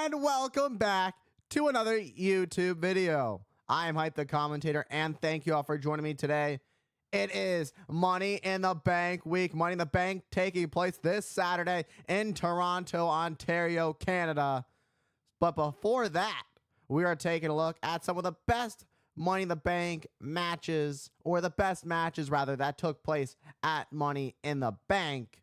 And welcome back to another YouTube video. I am Hype the Commentator, and thank you all for joining me today. It is Money in the Bank week. Money in the Bank taking place this Saturday in Toronto, Ontario, Canada. But before that, we are taking a look at some of the best Money in the Bank matches, or the best matches rather, that took place at Money in the Bank.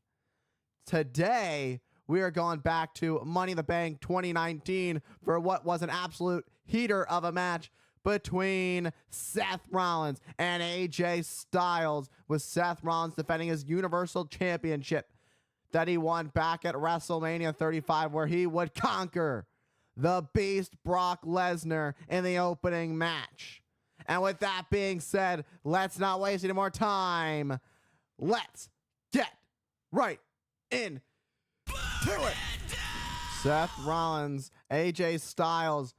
Today, we are going back to Money in the Bank 2019 for what was an absolute heater of a match between Seth Rollins and AJ Styles, with Seth Rollins defending his Universal Championship that he won back at WrestleMania 35, where he would conquer the Beast Brock Lesnar in the opening match. And with that being said, let's not waste any more time. Let's get right into it. Seth Rollins, AJ Styles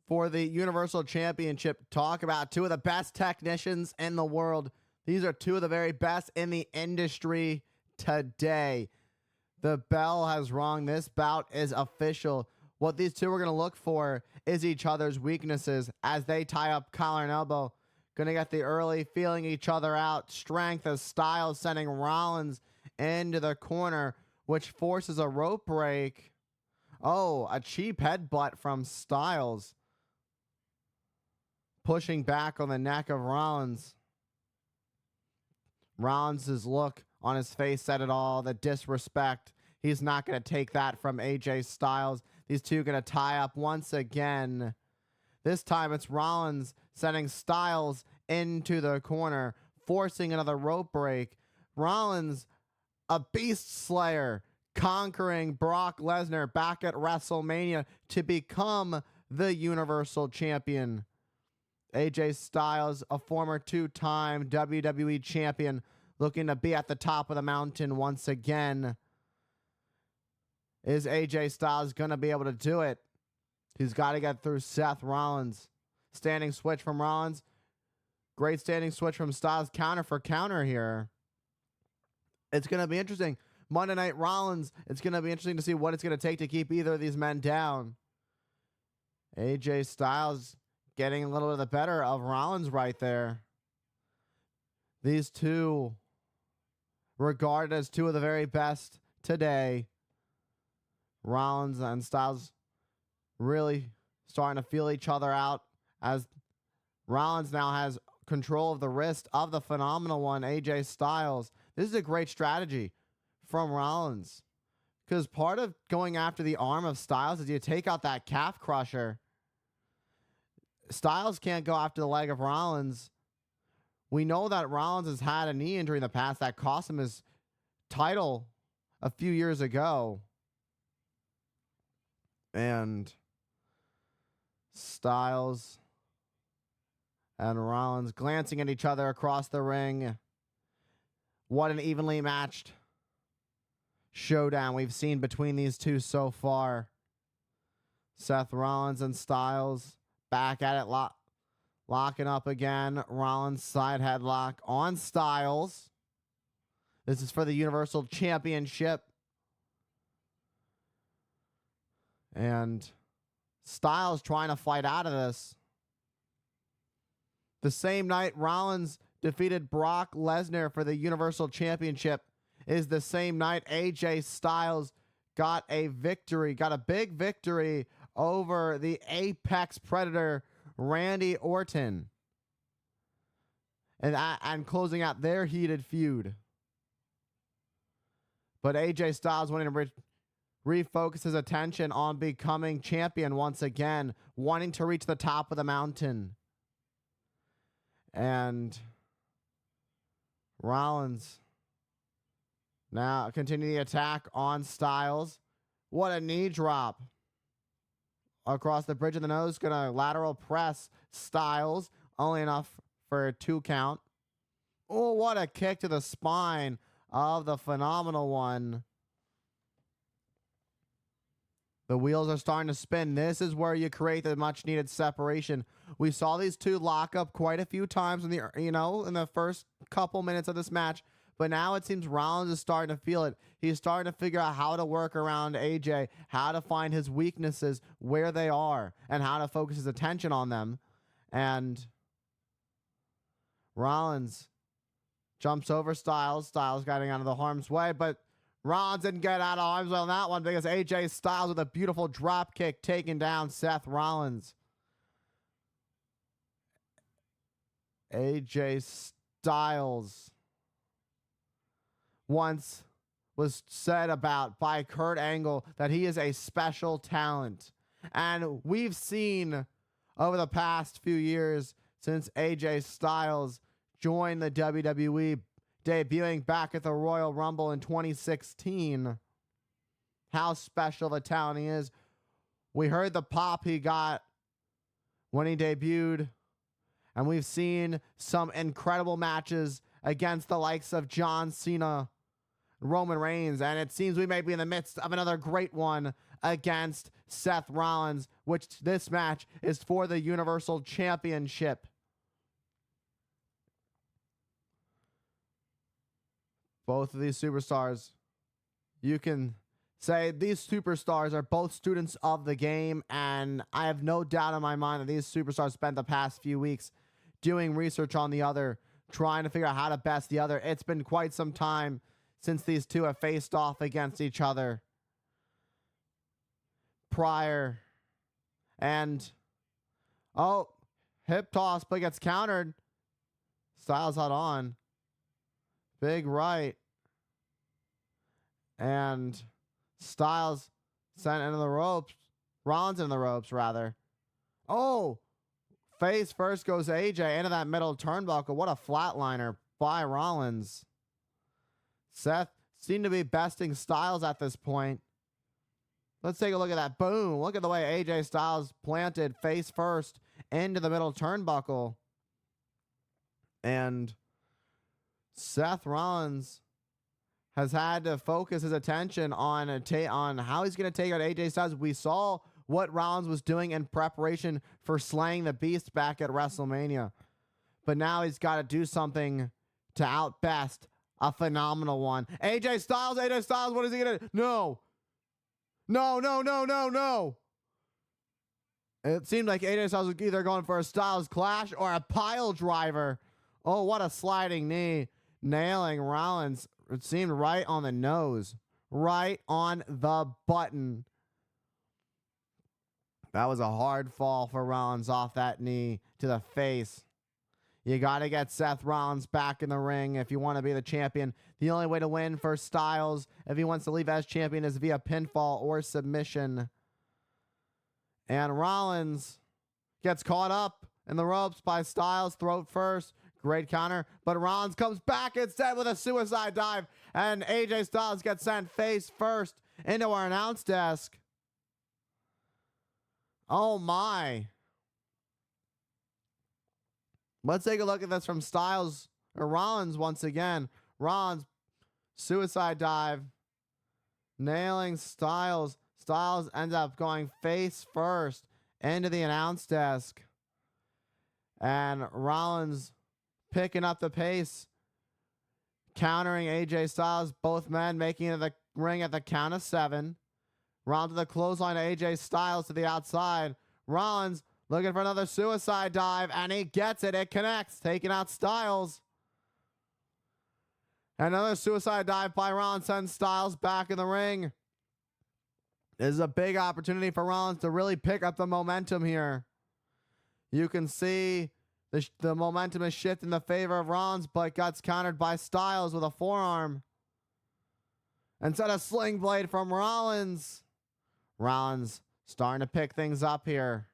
for the Universal Championship. Talk about two of the best technicians in the world. These are two of the very best in the industry today. The bell has rung. This bout is official. What these two are going to look for is each other's weaknesses as they tie up collar and elbow. Going to get the early feeling each other out. Strength as Styles sending Rollins into the corner, which forces a rope break. Oh, a cheap headbutt from Styles. Pushing back on the neck of Rollins. Rollins' look on his face said it all. The disrespect. He's not going to take that from AJ Styles. These two are going to tie up once again. This time it's Rollins sending Styles into the corner, forcing another rope break. Rollins, a beast slayer, conquering Brock Lesnar back at WrestleMania to become the Universal Champion. AJ Styles, a former two-time WWE champion, looking to be at the top of the mountain once again. Is AJ Styles going to be able to do it? He's got to get through Seth Rollins. Standing switch from Rollins. Great standing switch from Styles. Counter for counter here. It's going to be interesting. Monday Night Rollins, it's going to be interesting to see what it's going to take to keep either of these men down. AJ Styles getting a little bit of the better of Rollins right there. These two regarded as two of the very best today. Rollins and Styles really starting to feel each other out as Rollins now has control of the wrist of the phenomenal one, AJ Styles. This is a great strategy from Rollins, because part of going after the arm of Styles is you take out that calf crusher. Styles can't go after the leg of Rollins. We know that Rollins has had a knee injury in the past that cost him his title a few years ago. And Styles and Rollins glancing at each other across the ring. What an evenly matched showdown we've seen between these two so far. Seth Rollins and Styles back at it, locking up again. Rollins side headlock on Styles. This is for the Universal Championship. And Styles trying to fight out of this. The same night Rollins defeated Brock Lesnar for the Universal Championship is the same night AJ Styles got a victory, got a big victory over the Apex Predator, Randy Orton. And closing out their heated feud. But AJ Styles wanting to refocus his attention on becoming champion once again, wanting to reach the top of the mountain. And Rollins now continue the attack on Styles. What a knee drop. Across the bridge of the nose, gonna lateral press Styles, only enough for a 2 count. Oh, what a kick to the spine of the phenomenal one. The wheels are starting to spin. This is where you create the much needed separation. We saw these two lock up quite a few times in the, in the first couple minutes of this match, But now it seems Rollins is starting to feel it. He's starting to figure out how to work around AJ, how to find his weaknesses where they are, and how to focus his attention on them. And Rollins jumps over Styles. Styles getting out of the harm's way, but Rollins didn't get out of harm's way on that one because AJ Styles with a beautiful drop kick taking down Seth Rollins. AJ Styles once was said about by Kurt Angle that he is a special talent. And we've seen over the past few years since AJ Styles joined the WWE, debuting back at the Royal Rumble in 2016, how special the talent he is. We heard the pop he got when he debuted, and we've seen some incredible matches against the likes of John Cena, Roman Reigns, and it seems we may be in the midst of another great one against Seth Rollins, which this match is for the Universal Championship. Both of these superstars, you can say these superstars are both students of the game, and I have no doubt in my mind that these superstars spent the past few weeks doing research on the other, trying to figure out how to best the other. It's been quite some time since these two have faced off against each other prior. And, oh, hip toss, but gets countered. Styles held on. Big right. And Styles sent into the ropes. Rollins in the ropes, rather. Oh, face first goes AJ into that middle turnbuckle. What a flatliner by Rollins. Seth seemed to be besting Styles at this point. Let's take a look at that. Boom. Look at the way AJ Styles planted face first into the middle turnbuckle. And Seth Rollins has had to focus his attention on how he's going to take out AJ Styles. We saw what Rollins was doing in preparation for slaying the Beast back at WrestleMania. But now he's got to do something to outbest a phenomenal one. AJ Styles, what is he going to do? No. It seemed like AJ Styles was either going for a Styles clash or a pile driver. Oh, what a sliding knee. Nailing Rollins. It seemed right on the nose. Right on the button. That was a hard fall for Rollins off that knee to the face. You got to get Seth Rollins back in the ring if you want to be the champion. The only way to win for Styles, if he wants to leave as champion, is via pinfall or submission. And Rollins gets caught up in the ropes by Styles, throat first. Great counter, but Rollins comes back instead with a suicide dive, and AJ Styles gets sent face first into our announce desk. Oh my. Let's take a look at this from Styles, or Rollins once again. Rollins, suicide dive, nailing Styles. Styles ends up going face first into the announce desk. And Rollins picking up the pace, countering AJ Styles. Both men making it to the ring at the count of 7. Rollins to the clothesline to AJ Styles to the outside. Rollins looking for another suicide dive, and he gets it. It connects, taking out Styles. Another suicide dive by Rollins sends Styles back in the ring. This is a big opportunity for Rollins to really pick up the momentum here. You can see the momentum is shifting in the favor of Rollins, but gets countered by Styles with a forearm. Instead of sling blade from Rollins. Rollins starting to pick things up here.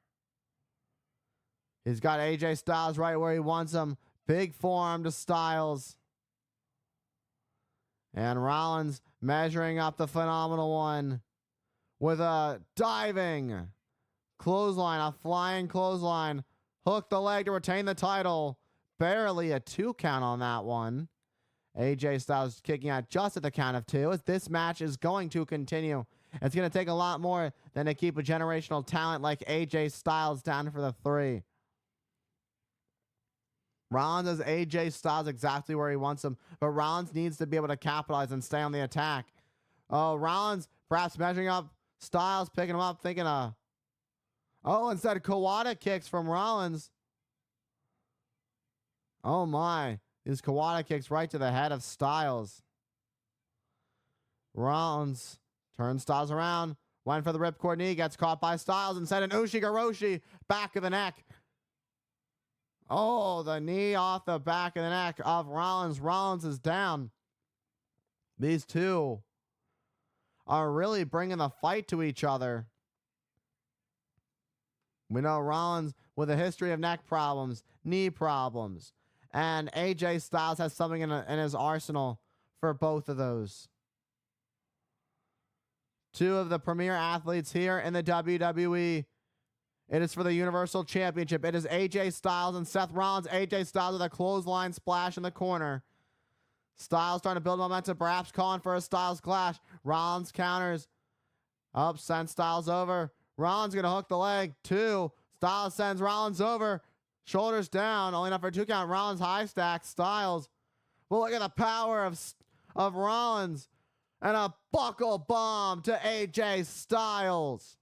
He's got AJ Styles right where he wants him. Big forearm to Styles. And Rollins measuring up the phenomenal one with a diving clothesline, a flying clothesline. Hook the leg to retain the title. Barely a 2 count on that one. AJ Styles kicking out just at the count of 2 as this match is going to continue. It's going to take a lot more than to keep a generational talent like AJ Styles down for the 3. Rollins has AJ Styles exactly where he wants him, but Rollins needs to be able to capitalize and stay on the attack. Oh, Rollins perhaps measuring up. Styles picking him up, thinking, instead Kawada kicks from Rollins. Oh my, these Kawada kicks right to the head of Styles. Rollins turns Styles around, went for the ripcord knee, gets caught by Styles and sent an Ushigoroshi back of the neck. Oh, the knee off the back of the neck of Rollins. Rollins is down. These two are really bringing the fight to each other. We know Rollins with a history of neck problems, knee problems, and AJ Styles has something in his arsenal for both of those. Two of the premier athletes here in the WWE. It is for the Universal Championship. It is AJ Styles and Seth Rollins. AJ Styles with a clothesline splash in the corner. Styles trying to build momentum, perhaps calling for a Styles clash. Rollins counters. Up, sends Styles over. Rollins going to hook the leg. 2. Styles sends Rollins over. Shoulders down. Only enough for a 2 count. Rollins high stack. Styles. Well, look at the power of Rollins. And a buckle bomb to AJ Styles.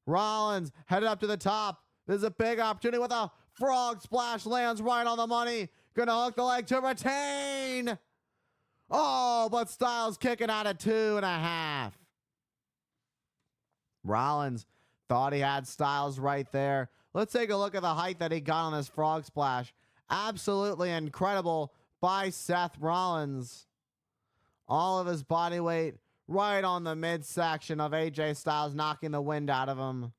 Rollins headed up to the top. There's a big opportunity with a frog splash. Lands right on the money. Gonna hook the leg to retain. Oh, but Styles kicking out at 2.5. Rollins thought he had Styles right there. Let's take a look at the height that he got on this frog splash. Absolutely incredible by Seth Rollins. All of his body weight right on the midsection of AJ Styles, knocking the wind out of him.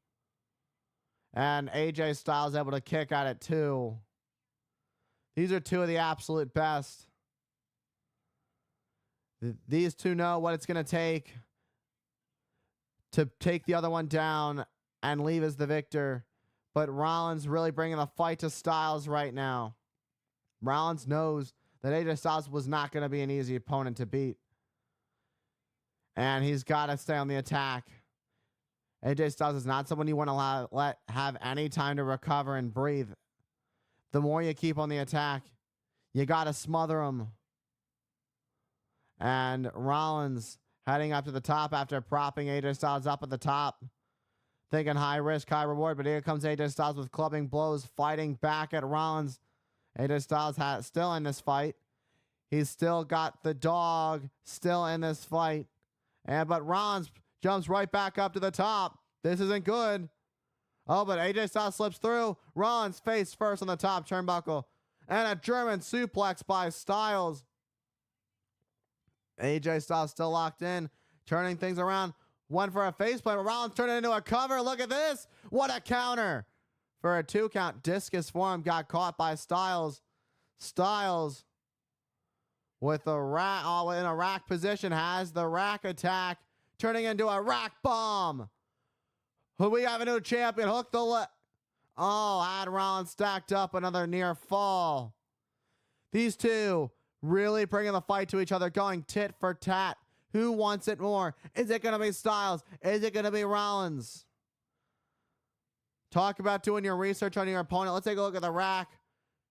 And AJ Styles able to kick out at 2. These are two of the absolute best. These two know what it's going to take the other one down and leave as the victor. But Rollins really bringing the fight to Styles right now. Rollins knows that AJ Styles was not going to be an easy opponent to beat. And he's got to stay on the attack. AJ Styles is not someone you want to let have any time to recover and breathe. The more you keep on the attack, you got to smother him. And Rollins heading up to the top after propping AJ Styles up at the top. Thinking high risk, high reward, but here comes AJ Styles with clubbing blows, fighting back at Rollins. AJ Styles still in this fight. He's still got the dog still in this fight. But Rollins jumps right back up to the top. This isn't good. Oh, but AJ Styles slips through. Rollins face first on the top turnbuckle. And a German suplex by Styles. AJ Styles still locked in, turning things around. Went for a faceplant, but Rollins turned it into a cover. Look at this. What a counter. For a 2 count discus form, got caught by Styles. Styles with the rack, in a rack position, has the rack attack, turning into a rack bomb. Who we have a new champion. Hook the leg. Oh, had Rollins stacked up, another near fall. These two really bringing the fight to each other, going tit for tat. Who wants it more? Is it going to be Styles? Is it going to be Rollins? Talk about doing your research on your opponent. Let's take a look at the rack.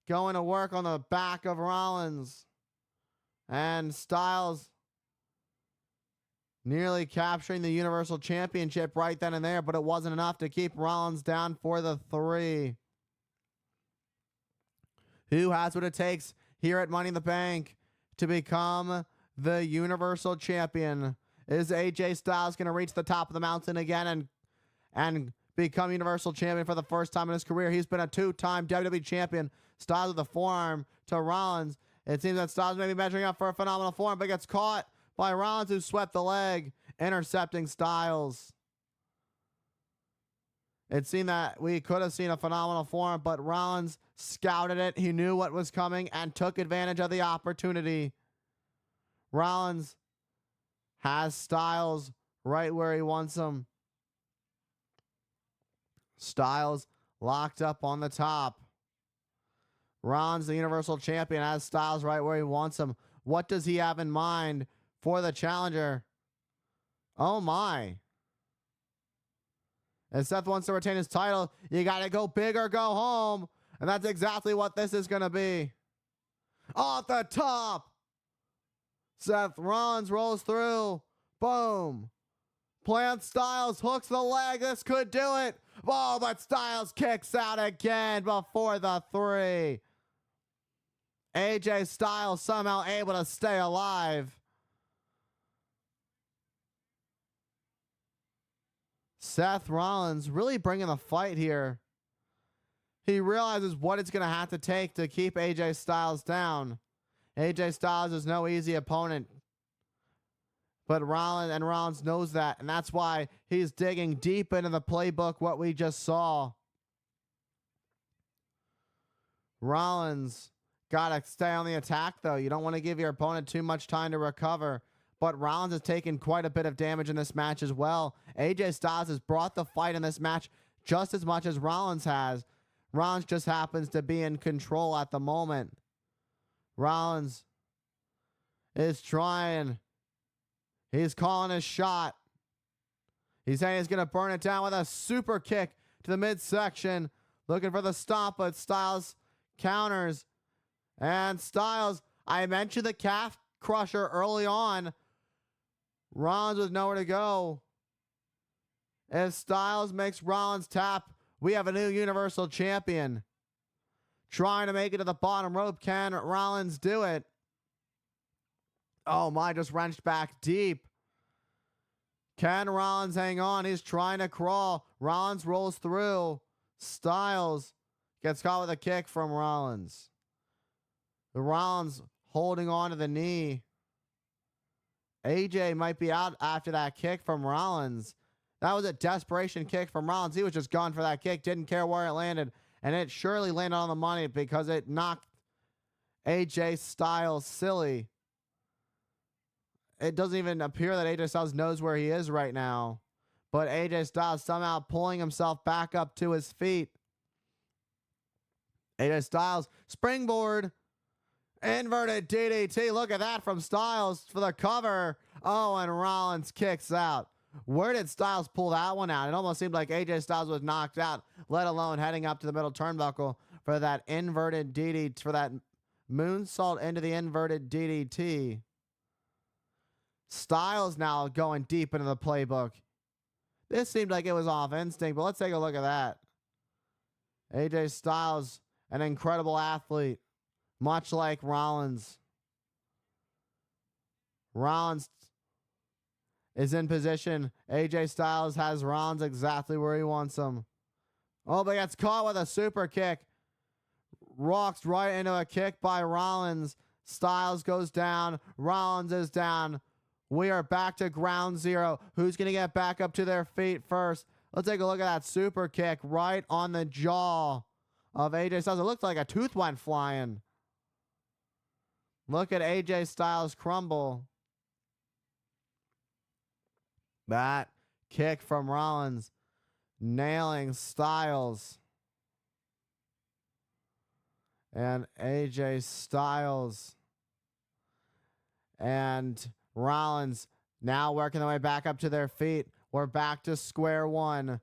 Going to work on the back of Rollins. And Styles nearly capturing the Universal Championship right then and there, but it wasn't enough to keep Rollins down for the 3. Who has what it takes here at Money in the Bank to become the Universal Champion? Is AJ Styles going to reach the top of the mountain again and become Universal Champion for the first time in his career? He's been a 2-time WWE Champion. Styles with the forearm to Rollins. It seems that Styles may be measuring up for a phenomenal form, but gets caught by Rollins, who swept the leg, intercepting Styles. It seemed that we could have seen a phenomenal form, but Rollins scouted it. He knew what was coming and took advantage of the opportunity. Rollins has Styles right where he wants him. Styles locked up on the top. Rollins, the Universal Champion, has Styles right where he wants him. What does he have in mind for the challenger? Oh my. If Seth wants to retain his title, you got to go big or go home. And that's exactly what this is going to be. Off the top. Seth Rollins rolls through. Boom. Plant Styles hooks the leg. This could do it. Oh, but Styles kicks out again before the 3. AJ Styles somehow able to stay alive. Seth Rollins really bringing the fight here. He realizes what it's going to have to take to keep AJ Styles down. AJ Styles is no easy opponent. But Rollins knows that, and that's why he's digging deep into the playbook, what we just saw. Rollins got to stay on the attack, though. You don't want to give your opponent too much time to recover. But Rollins has taken quite a bit of damage in this match as well. AJ Styles has brought the fight in this match just as much as Rollins has. Rollins just happens to be in control at the moment. Rollins is trying. He's calling his shot. He's saying he's going to burn it down with a super kick to the midsection. Looking for the stomp, but Styles counters. And Styles, I mentioned the calf crusher early on. Rollins with nowhere to go. If Styles makes Rollins tap, we have a new Universal Champion. Trying to make it to the bottom rope. Can Rollins do it? Oh my, just wrenched back deep. Can Rollins hang on? He's trying to crawl. Rollins rolls through. Styles gets caught with a kick from Rollins. The Rollins holding on to the knee. AJ might be out after that kick from Rollins. That was a desperation kick from Rollins. He was just gone for that kick. Didn't care where it landed. And it surely landed on the money because it knocked AJ Styles silly. It doesn't even appear that AJ Styles knows where he is right now. But AJ Styles somehow pulling himself back up to his feet. AJ Styles, springboard. Inverted DDT. Look at that from Styles for the cover. Oh, and Rollins kicks out. Where did Styles pull that one out? It almost seemed like AJ Styles was knocked out, let alone heading up to the middle turnbuckle for that inverted DDT, for that moonsault into the inverted DDT. Styles now going deep into the playbook. This seemed like it was off instinct, but let's take a look at that. AJ Styles, an incredible athlete, much like Rollins. Rollins is in position. AJ Styles has Rollins exactly where he wants him. Oh, but gets caught with a super kick. Rocks right into a kick by Rollins. Styles goes down. Rollins is down. We are back to ground zero. Who's going to get back up to their feet first? Let's take a look at that super kick right on the jaw of AJ Styles. It looked like a tooth went flying. Look at AJ Styles crumble. That kick from Rollins nailing Styles. And AJ Styles and Rollins now working their way back up to their feet. We're back to square one.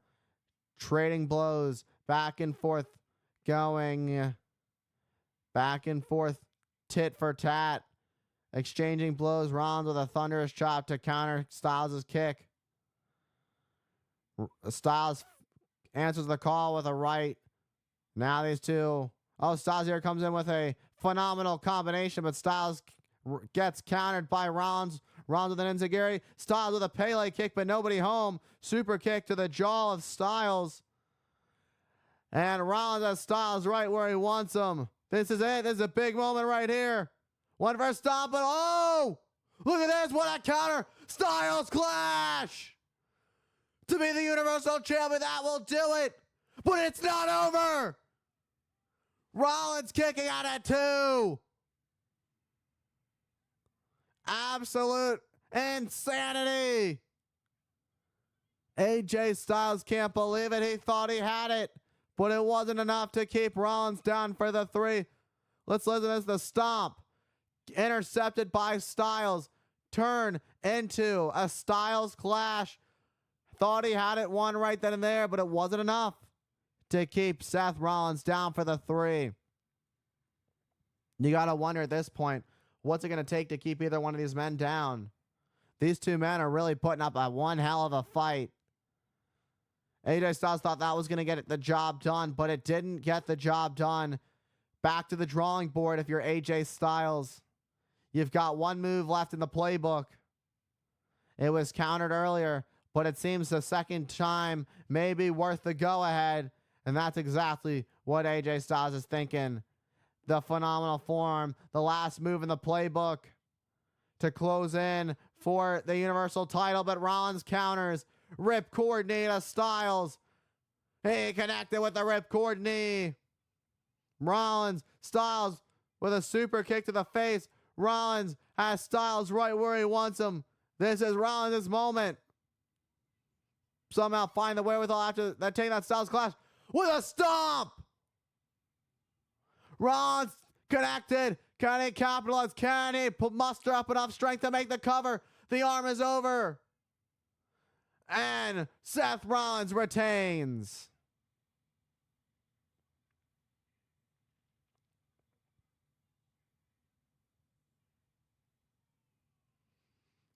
Trading blows back and forth. Going back and forth. Tit for tat. Exchanging blows. Rollins with a thunderous chop to counter Styles' kick. Styles answers the call with a right. Now these two. Oh, Styles here comes in with a phenomenal combination, but Styles gets countered by Rollins. Rollins with an enziguri. Styles with a Pele kick, but nobody home. Super kick to the jaw of Styles. And Rollins has Styles right where he wants him. This is it. This is a big moment right here. One for stomp, but oh! Look at this. What a counter. Styles clash. To be the Universal Champion, that will do it. But it's not over. Rollins kicking out at 2. Absolute insanity. AJ Styles can't believe it. He thought he had it, but it wasn't enough to keep Rollins down for the 3. Let's listen to the stomp. Intercepted by Styles. Turn into a Styles clash. Thought he had it one right then and there, but it wasn't enough. to keep Seth Rollins down for the 3. You got to wonder at this point, what's it going to take to keep either one of these men down? These two men are really putting up a one hell of a fight. AJ Styles thought that was going to get the job done, but it didn't get the job done. Back to the drawing board if you're AJ Styles. You've got one move left in the playbook. It was countered earlier, but it seems the second time may be worth the go-ahead, and that's exactly what AJ Styles is thinking. The phenomenal form, the last move in the playbook to close in for the Universal title, but Rollins counters. Ripcord knee to Styles. He connected with the ripcord knee. Rollins, Styles with a super kick to the face. Rollins has Styles right where he wants him. This is Rollins' moment. Somehow find the wherewithal after that, taking that Styles clash with a stomp. Rollins connected. Can he capitalize? Can he muster up enough strength to make the cover? The arm is over. And Seth Rollins retains.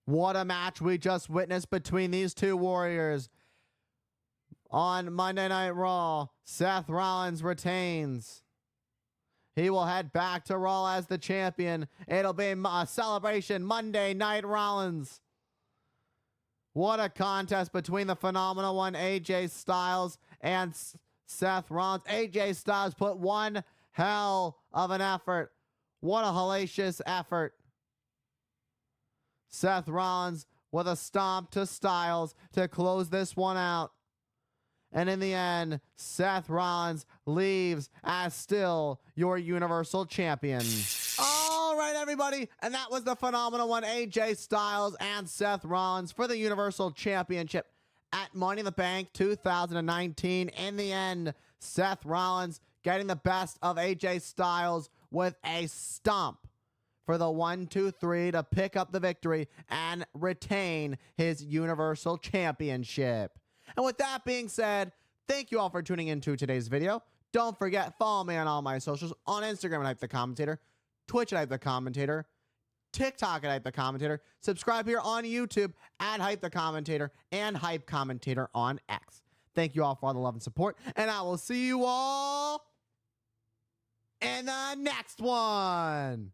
What a match we just witnessed between these two warriors. On Monday Night Raw, Seth Rollins retains. He will head back to Raw as the champion. It'll be a celebration Monday Night Rollins. What a contest between the phenomenal one, AJ Styles, and Seth Rollins. AJ Styles put one hell of an effort. What a hellacious effort. Seth Rollins with a stomp to Styles to close this one out. And in the end, Seth Rollins leaves as still your Universal Champion. All right, everybody. And that was the phenomenal one, AJ Styles and Seth Rollins for the Universal Championship at Money in the Bank 2019. In the end, Seth Rollins getting the best of AJ Styles with a stomp for the 1-2-3 to pick up the victory and retain his Universal Championship. And with that being said, thank you all for tuning into today's video. Don't forget, follow me on all my socials on Instagram at Hype the Commentator, Twitch at Hype the Commentator, TikTok at Hype the Commentator, subscribe here on YouTube at Hype the Commentator, and Hype Commentator on X. Thank you all for all the love and support, and I will see you all in the next one.